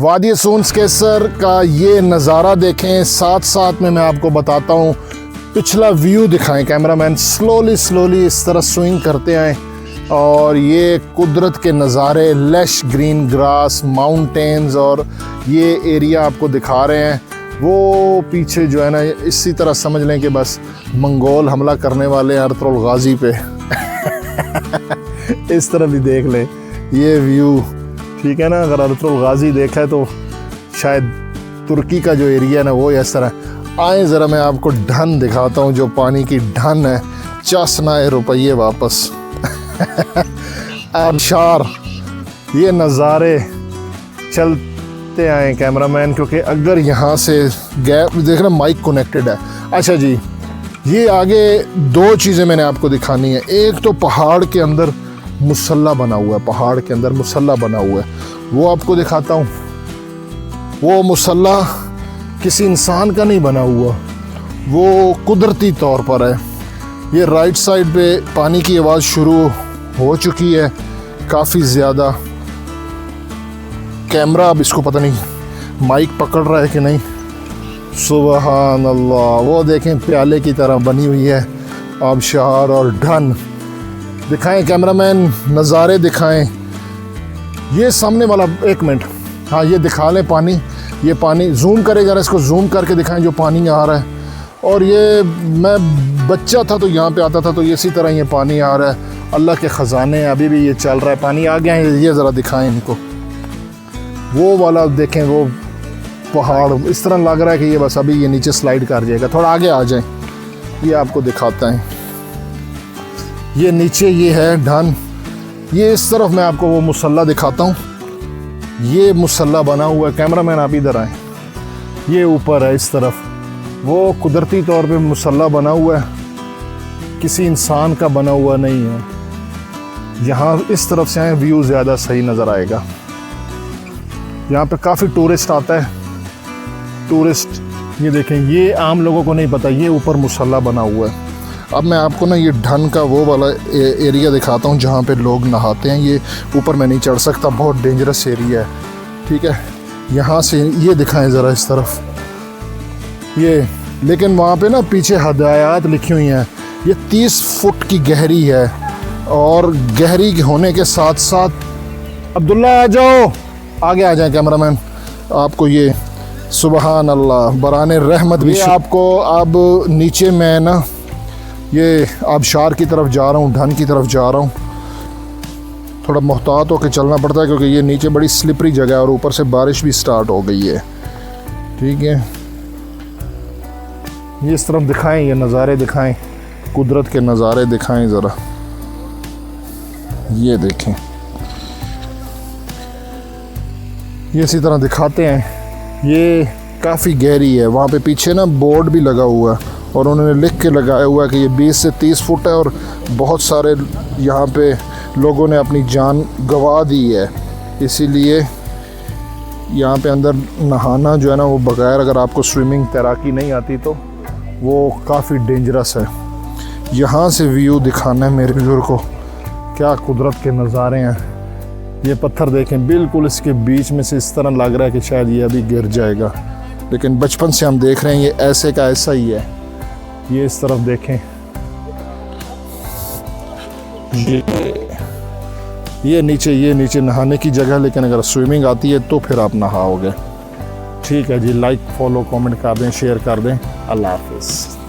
वादी सूंस केसर का ये नज़ारा देखें, साथ साथ में मैं आपको बताता हूँ पिछला व्यू दिखाएं। कैमरामैन स्लोली इस तरह स्विंग करते आए और ये कुदरत के नज़ारे, लश ग्रीन ग्रास, माउंटेन्स और ये एरिया आपको दिखा रहे हैं। वो पीछे जो है ना, इसी तरह समझ लें कि बस मंगोल हमला करने वाले हैं अर्तुगरुल गाजी पे। इस तरह भी देख लें ये व्यू, ठीक है ना। अगर अर्तुगरुल गाजी देखा है तो शायद तुर्की का जो एरिया है ना वो इस तरह। आए ज़रा मैं आपको ढन दिखाता हूँ, जो पानी की ढन है, चसनाए रुपये वापस। आबशार, ये नज़ारे चलते आए कैमरामैन, क्योंकि अगर यहाँ से गैप देखना, माइक कनेक्टेड है। अच्छा जी, ये आगे दो चीज़ें मैंने आपको दिखानी है। एक तो पहाड़ के अंदर मुसल्ला बना हुआ है, पहाड़ के अंदर मुसल्ला बना हुआ है, वो आपको दिखाता हूँ। वो मुसल्ला किसी इंसान का नहीं बना हुआ, वो कुदरती तौर पर है। ये राइट साइड पे पानी की आवाज़ शुरू हो चुकी है काफ़ी ज़्यादा। कैमरा अब इसको पता नहीं माइक पकड़ रहा है कि नहीं। सुबहान अल्लाह, वो देखें प्याले की तरह बनी हुई है आबशार और ढन। दिखाएं कैमरामैन, नज़ारे दिखाएं। ये सामने वाला, एक मिनट, हाँ ये दिखा लें पानी। ये पानी जूम करे ज़रा, इसको जूम करके दिखाएं जो पानी आ रहा है। और ये मैं बच्चा था तो यहाँ पे आता था तो इसी तरह ये पानी आ रहा है। अल्लाह के ख़जाने, अभी भी ये चल रहा है, पानी आ गया है। ये ज़रा दिखाएं इनको, वो वाला देखें, वो पहाड़ इस तरह लग रहा है कि ये बस अभी ये नीचे स्लाइड कर जाएगा। थोड़ा आगे आ जाएं, ये आपको दिखाता है। ये नीचे ये है ढन, ये इस तरफ मैं आपको वो मुसल्ला दिखाता हूँ। ये मुसल्ला बना हुआ है, कैमरामैन आप इधर आए, ये ऊपर है इस तरफ, वो कुदरती तौर पे मुसल्ला बना हुआ है, किसी इंसान का बना हुआ नहीं है। यहाँ इस तरफ से आए, व्यू ज़्यादा सही नज़र आएगा। यहाँ पे काफ़ी टूरिस्ट आता है, टूरिस्ट। ये देखें, ये आम लोगों को नहीं पता, ये ऊपर मुसल्ला बना हुआ है। अब मैं आपको ना ये ढन का वो वाला एरिया दिखाता हूँ जहाँ पे लोग नहाते हैं। ये ऊपर मैं नहीं चढ़ सकता, बहुत डेंजरस एरिया है, ठीक है। यहाँ से ये दिखाएं ज़रा इस तरफ ये, लेकिन वहाँ पे ना पीछे हदायत लिखी हुई हैं। ये 30 फुट की गहरी है और गहरी होने के साथ साथ, अब्दुल्ला आ जाओ, आगे आ जाए कैमरामैन, आपको ये सुबहान अल्लाह बराने रहमत भी। आपको अब नीचे मैं ना ये आबशार की तरफ जा रहा हूँ, ढन की तरफ जा रहा हूँ। थोड़ा मुहतात होकर चलना पड़ता है क्योंकि ये नीचे बड़ी स्लिपरी जगह है और ऊपर से बारिश भी स्टार्ट हो गई है, ठीक है। ये इस तरफ दिखाएं, ये नज़ारे दिखाएं, कुदरत के नज़ारे दिखाएं ज़रा। ये देखें, ये इसी तरह दिखाते हैं। ये काफ़ी गहरी है, वहाँ पे पीछे ना बोर्ड भी लगा हुआ है और उन्होंने लिख के लगाया हुआ है कि ये 20 से 30 फुट है और बहुत सारे यहाँ पे लोगों ने अपनी जान गंवा दी है। इसीलिए यहाँ पे अंदर नहाना जो है ना, वो बगैर अगर आपको स्विमिंग तैराकी नहीं आती तो वो काफ़ी डेंजरस है। यहाँ से व्यू दिखाना है मेरे व्यूअर को, क्या कुदरत के नज़ारे हैं। ये पत्थर देखें, बिल्कुल इसके बीच में से इस तरह लग रहा है कि शायद ये अभी गिर जाएगा, लेकिन बचपन से हम देख रहे हैं ये ऐसे का ऐसा ही है। ये इस तरफ देखें, ये नीचे नहाने की जगह, लेकिन अगर स्विमिंग आती है तो फिर आप नहाओगे। ठीक है जी, लाइक फॉलो कमेंट कर दें, शेयर कर दें। अल्लाह हाफिज़।